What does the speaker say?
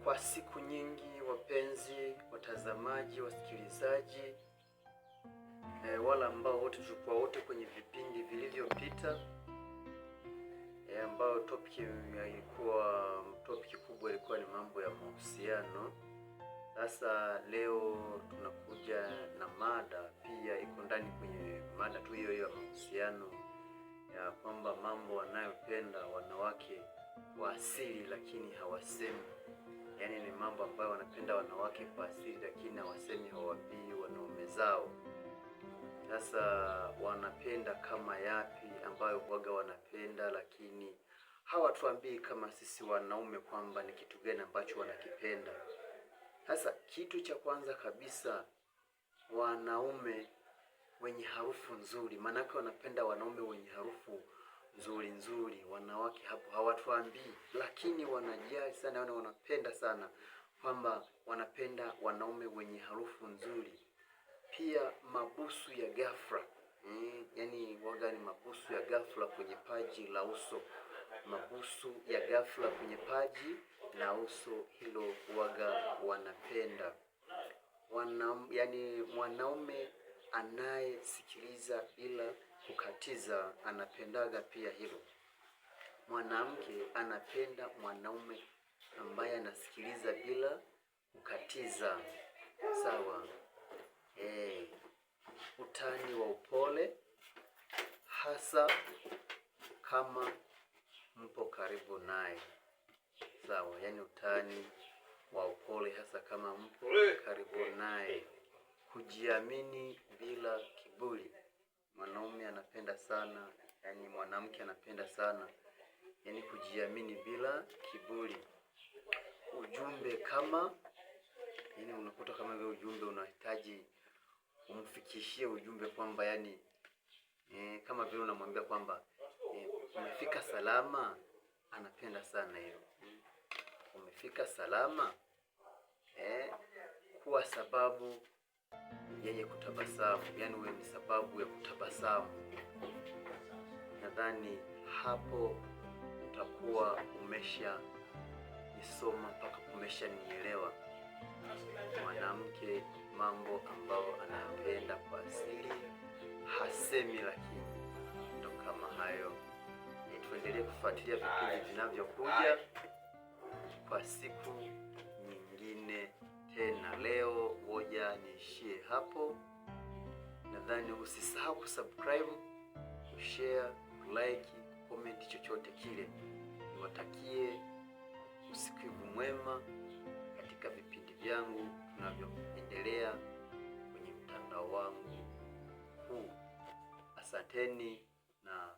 Kwa siku nyingi, wapenzi watazamaji, wasikilizaji, wala ambao wote tulikuwa wote kwenye vipindi vilivyopita, ambao topic kubwa ilikuwa ni mambo ya mahusiano. Sasa leo tunakuja na mada pia iko ndani kwenye mada tu hiyo ya mahusiano, ya kwamba mambo wanayopenda wanawake kwa asili lakini hawasemi. Yaani ni mambo ambayo wanapenda wanawake kwa asili lakini hawasemi, hawaambii wanaume zao. Sasa wanapenda kama yapi ambayo huaga wanapenda, lakini hawatuambii kama sisi wanaume kwamba ni kitu gani ambacho wanakipenda. Sasa kitu cha kwanza kabisa, wanaume wenye harufu nzuri. Maanake wanapenda wanaume wenye harufu nzuri. Wanawake hapo hawatuambii, lakini wanajali sana, wanapenda sana kwamba wanapenda wanaume wenye harufu nzuri. Pia mabusu ya ghafla, yani waga ni mabusu ya ghafla kwenye paji la uso. Mabusu ya ghafla kwenye paji la uso, hilo waga wanapenda. Yani mwanaume anayesikiliza bila kukatiza anapendaga pia hilo. Mwanamke anapenda mwanaume ambaye anasikiliza bila kukatiza. Sawa. Utani wa upole, hasa kama mpo karibu naye. Sawa, yani utani wa upole hasa kama mpo karibu naye. Kujiamini bila kiburi. Mwanaume anapenda sana, yani mwanamke anapenda sana, yani kujiamini bila kiburi. Ujumbe kama, yani unakuta kama vile ujumbe unahitaji umfikishie ujumbe kwamba yani kama vile unamwambia kwamba umefika salama. Anapenda sana hiyo. Umefika salama, kuwa sababu yeye kutabasamu, yani wewe ni sababu ya kutabasamu. Nadhani hapo utakuwa umesha nisoma mpaka umeshanielewa. Mwanamke mambo ambayo anapenda kwa asili hasemi, lakini ndo kama hayo. Tuendelee kufuatilia vipindi vinavyokuja kwa siku nyingine tena. Leo ngoja niishie hapo. Nadhani usisahau kusubscribe, kushare, like, comment, chochote kile. Niwatakie usikivu mwema katika vipindi vyangu tunavyoendelea kwenye mtandao wangu huu. Asanteni na